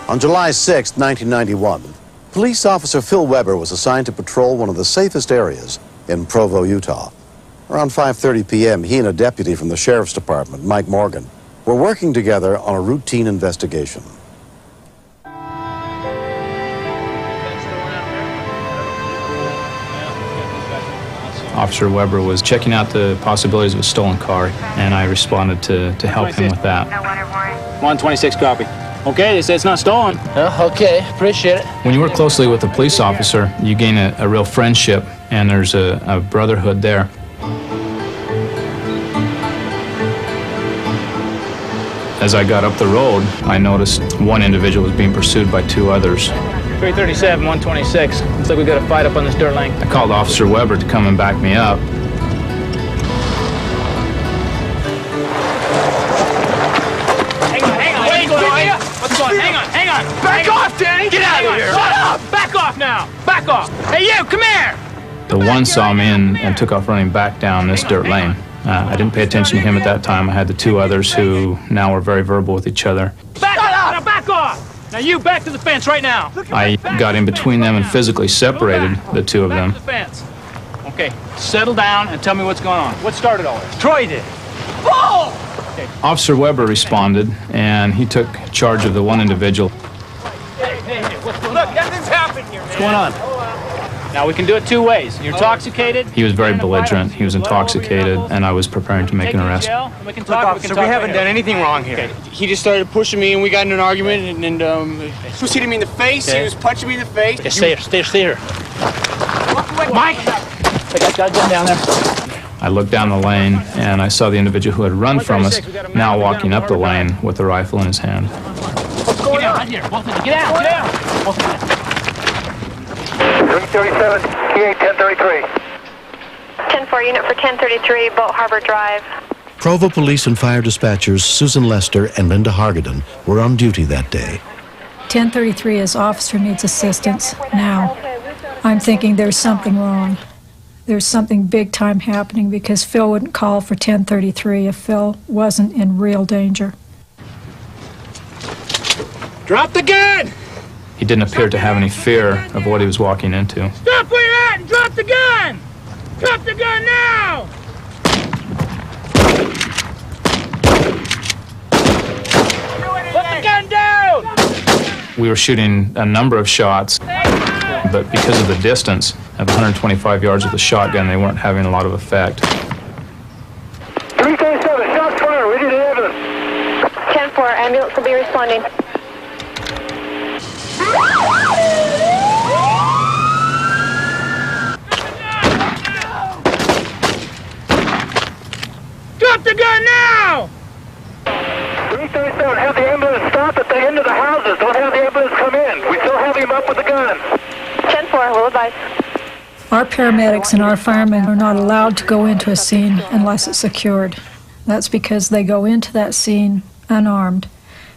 On July 6, 1991, police officer Phil Weber was assigned to patrol one of the safest areas in Provo, Utah. Around 5:30 p.m., he and a deputy from the Sheriff's Department, Mike Morgan, were working together on a routine investigation. Officer Weber was checking out the possibilities of a stolen car, and I responded to help him with that. 126 copy. Okay, they say it's not stolen. Okay, appreciate it. When you work closely with a police officer, you gain a real friendship, and there's a brotherhood there. As I got up the road, I noticed one individual was being pursued by two others. 337, 126. Looks like we got a fight up on this dirt lane. I called Officer Weber to come and back me up. What's going on? Hang on. Back off, Danny! Get out of here! Shut up! Back off now! Back off! Hey, you, come here! The one saw me and took off running back down this dirt lane. I didn't pay attention to him at that time. I had the two others who now were very verbal with each other. Back off! Now back off! Now you back to the fence right now. I got in between them and physically separated the two of them. Back to the fence. Okay, settle down and tell me what's going on. What started all this? Troy did. Bull! Okay. Officer Weber responded, and he took charge of the one individual. Hey, what's going on? Look, nothing's happened here, man. What's going on? Now, we can do it two ways. You're intoxicated. He was very belligerent. He was intoxicated, and I was preparing to make an arrest. We can talk. We haven't done anything wrong here. Okay. He just started pushing me, and we got into an argument, and he was hitting me in the face. Okay. He was punching me in the face. Okay, stay here. Mike! I got a gun down there. I looked down the lane, and I saw the individual who had run from us now walking up the lane with a rifle in his hand. What's going on? Right here. Both of you. Get out! Both of you. 337, K8 1033. 10-4 unit for 1033, Boat Harbor Drive. Provo Police and Fire dispatchers Susan Lester and Linda Hargaden were on duty that day. 1033 as officer needs assistance now. I'm thinking there's something wrong. There's something big time happening because Phil wouldn't call for 1033 if Phil wasn't in real danger. Drop the gun! He didn't appear to have any fear of what he was walking into. Stop where you're at and drop the gun! Drop the gun now! Put the gun down! We were shooting a number of shots, but because of the distance of 125 yards with the shotgun, they weren't having a lot of effect. 337, shots fired. We need an ambulance. 10-4, ambulance will be responding. Drop the gun now! 337, have the ambulance stop at the end of the houses. Don't have the ambulance come in. We still have him up with the gun. 10-4, will advise. Our paramedics and our firemen are not allowed to go into a scene unless it's secured. That's because they go into that scene unarmed,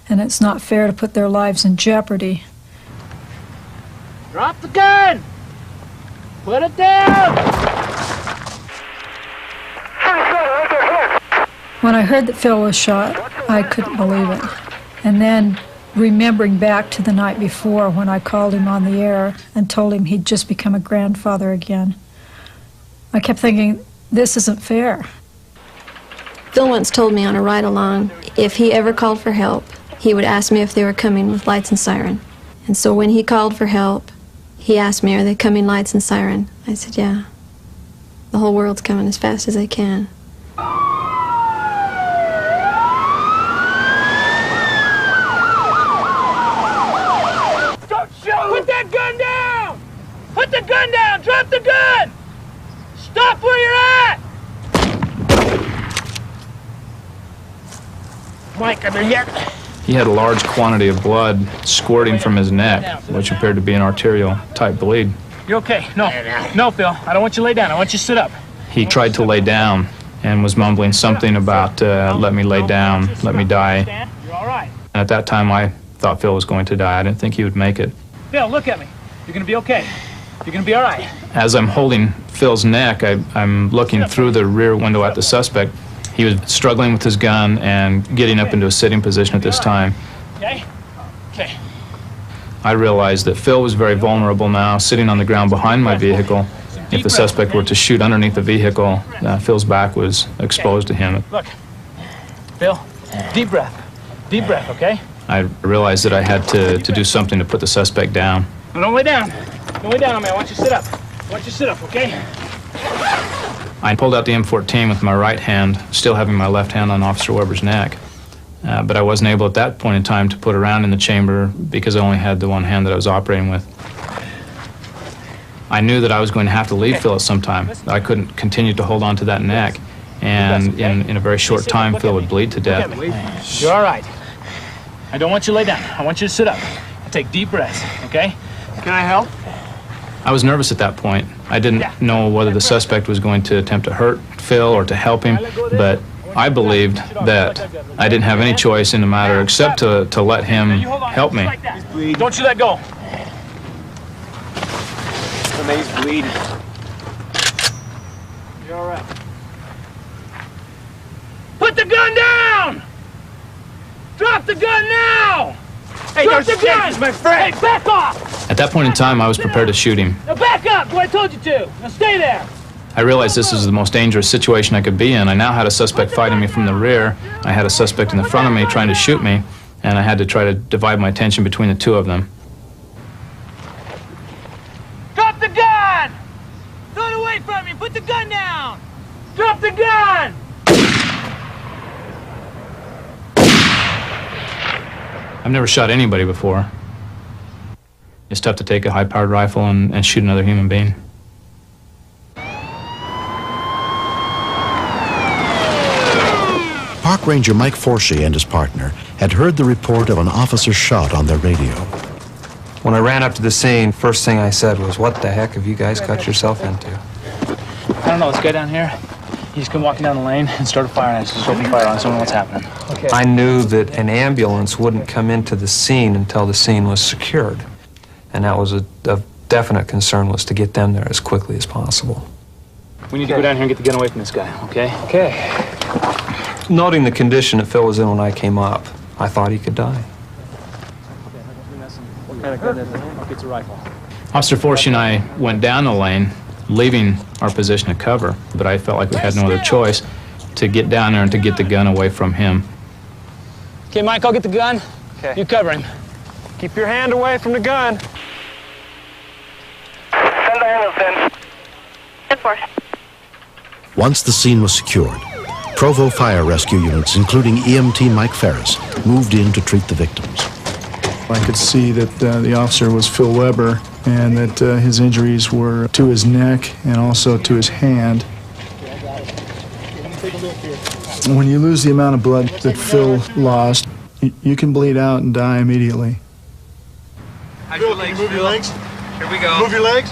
and it's not fair to put their lives in jeopardy. Drop the gun! Put it down! When I heard that Phil was shot, I couldn't believe it. And then, remembering back to the night before when I called him on the air and told him he'd just become a grandfather again, I kept thinking, this isn't fair. Phil once told me on a ride-along, if he ever called for help, he would ask me if they were coming with lights and siren. And so when he called for help, he asked me, are they coming lights and siren? I said, yeah. The whole world's coming as fast as they can. Don't shoot! Put that gun down! Put the gun down! Drop the gun! Stop where you're at! Mike, are there yet? He had a large quantity of blood squirting from his neck, which appeared to be an arterial-type bleed. You're okay. No, Phil. I don't want you to lay down. I want you to sit up. He tried to lay down and was mumbling something about, let me lay down, let me die. You're all right. And at that time, I thought Phil was going to die. I didn't think he would make it. Phil, look at me. You're going to be okay. You're going to be all right. As I'm holding Phil's neck, I'm looking through the rear window at the suspect. He was struggling with his gun and getting up into a sitting position at this time. Okay? Okay. I realized that Phil was very vulnerable now, sitting on the ground behind my vehicle. If the suspect were to shoot underneath the vehicle, Phil's back was exposed to him. Look, Phil, deep breath, okay? I realized that I had to do something to put the suspect down. Now don't lay down. Don't lay down on me. I want you to sit up. Okay? I pulled out the M14 with my right hand, still having my left hand on Officer Weber's neck. But I wasn't able at that point in time to put a round in the chamber because I only had the one hand that I was operating with. I knew that I was going to have to leave Phil at some time. I couldn't continue to hold on to that neck, and in a very short time, Phil would bleed to death. You're all right. I don't want you to lay down. I want you to sit up and take deep breaths, okay? Can I help? I was nervous at that point. I didn't know whether the suspect was going to attempt to hurt Phil or to help him, but I believed that I didn't have any choice in the matter except to let him help me. Don't you let go. He's bleeding. You're all right. Put the gun down! Drop the gun now! Hey, drop the gun! He's my friend! Hey, back off! At that point in time, I was prepared to shoot him. Now back up, what I told you to. Now stay there. I realized this was the most dangerous situation I could be in. I now had a suspect fighting me from the rear. I had a suspect in the front of me trying to shoot me, and I had to try to divide my attention between the two of them. Drop the gun! Throw it away from you! Put the gun down! Drop the gun! I've never shot anybody before. It's tough to take a high-powered rifle and shoot another human being. Park Ranger Mike Forshee and his partner had heard the report of an officer shot on their radio. When I ran up to the scene, first thing I said was, "What the heck have you guys got yourself into?" I don't know, this guy down here, he just come walking down the lane and started firing at us. Just open fire on us, don't know what's happening. Okay. I knew that an ambulance wouldn't come into the scene until the scene was secured. And that was a definite concern, was to get them there as quickly as possible. We need to go down here and get the gun away from this guy, okay? Okay. Noting the condition that Phil was in when I came up, I thought he could die. What kind of gun is it? Okay, it's a rifle. Officer Forshee and I went down the lane, leaving our position of cover, but I felt like we had no other choice to get down there and to get the gun away from him. Okay, Mike, I'll get the gun. Okay. You cover him. Keep your hand away from the gun. Send the ambulance in. 10-4. Once the scene was secured, Provo fire rescue units, including EMT Mike Ferris, moved in to treat the victims. I could see that the officer was Phil Weber and that his injuries were to his neck and also to his hand. When you lose the amount of blood that Phil lost, you can bleed out and die immediately. How's your legs? Move your legs. Here we go. Move your legs.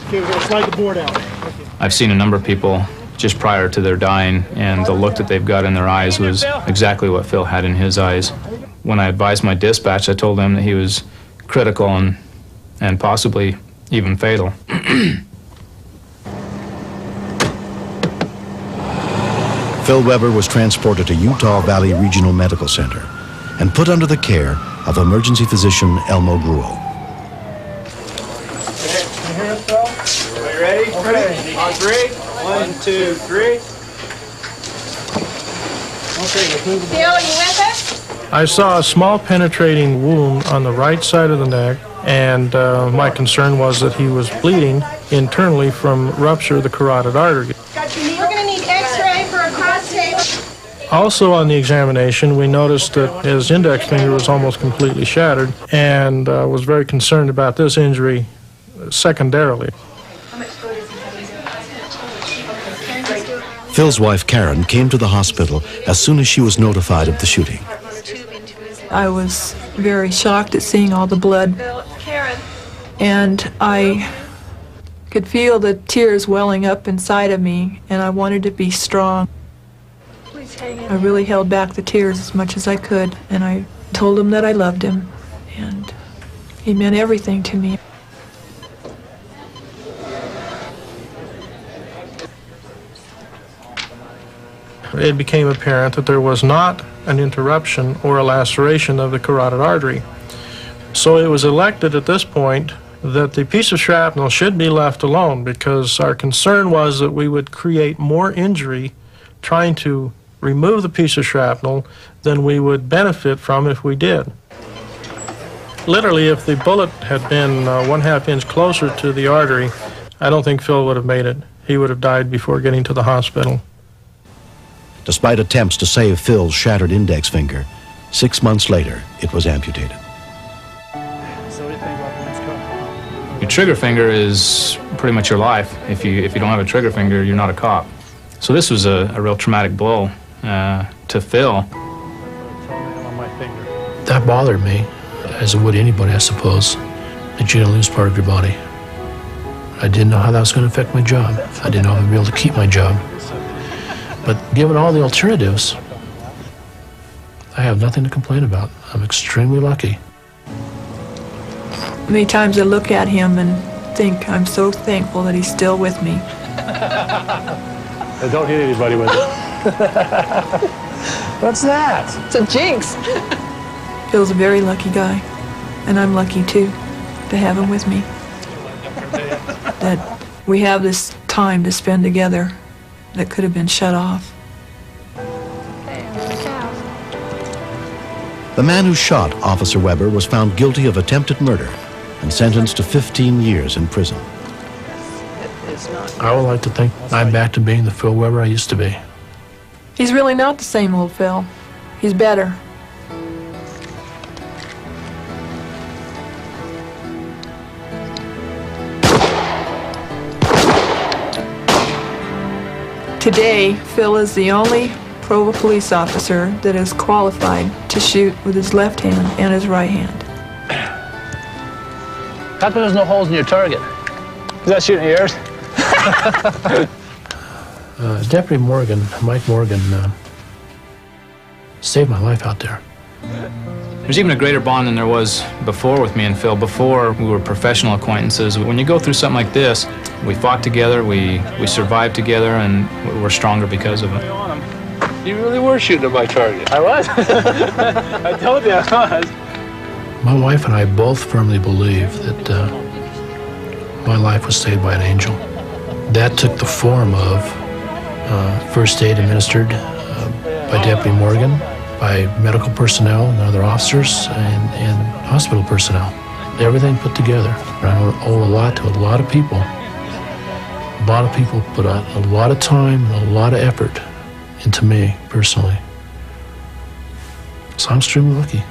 Okay, we're gonna slide the board out. I've seen a number of people just prior to their dying, and the look that they've got in their eyes was exactly what Phil had in his eyes. When I advised my dispatch, I told them that he was critical and possibly even fatal. Phil Weber was transported to Utah Valley Regional Medical Center and put under the care of emergency physician Elmo Gruel. Are you ready? Okay. On 3. 1, 2, 3. Phil, you with us? I saw a small penetrating wound on the right side of the neck, and my concern was that he was bleeding internally from rupture of the carotid artery. We're going to need x-ray for a cross-tape. Also on the examination, we noticed that his index finger was almost completely shattered, and was very concerned about this injury secondarily. Phil's wife Karen came to the hospital as soon as she was notified of the shooting. I was very shocked at seeing all the blood, and I could feel the tears welling up inside of me, and I wanted to be strong. I really held back the tears as much as I could, and I told him that I loved him, and he meant everything to me. It became apparent that there was not an interruption or a laceration of the carotid artery. So it was elected at this point that the piece of shrapnel should be left alone, because our concern was that we would create more injury trying to remove the piece of shrapnel than we would benefit from if we did. Literally, if the bullet had been 1/2 inch closer to the artery, I don't think Phil would have made it. He would have died before getting to the hospital. Despite attempts to save Phil's shattered index finger, 6 months later, it was amputated. Your trigger finger is pretty much your life. If you don't have a trigger finger, you're not a cop. So this was a real traumatic blow to Phil. That bothered me, as it would anybody, I suppose, that you're going to lose part of your body. I didn't know how that was going to affect my job. I didn't know if I'd be able to keep my job. But given all the alternatives, I have nothing to complain about. I'm extremely lucky. Many times I look at him and think I'm so thankful that he's still with me. Don't hit anybody with it. What's that? It's a jinx. Phil's a very lucky guy, and I'm lucky too to have him with me. That we have this time to spend together that could have been shut off. The man who shot Officer Weber was found guilty of attempted murder and sentenced to 15 years in prison. I would like to think I'm back to being the Phil Weber I used to be. He's really not the same old Phil. He's better. Today, Phil is the only Provo police officer that is qualified to shoot with his left hand and his right hand. How come there's no holes in your target? Is that shooting yours? Deputy Morgan, Mike Morgan, saved my life out there. There's even a greater bond than there was before with me and Phil. Before, we were professional acquaintances. When you go through something like this, we fought together, we survived together, and we're stronger because of it. You really were shooting at my target. I was. I told you I was. My wife and I both firmly believe that my life was saved by an angel. That took the form of first aid administered by Deputy Morgan, by medical personnel and other officers, and hospital personnel. Everything put together. I owe a lot to a lot of people. A lot of people put out a lot of time and a lot of effort into me personally. So I'm extremely lucky.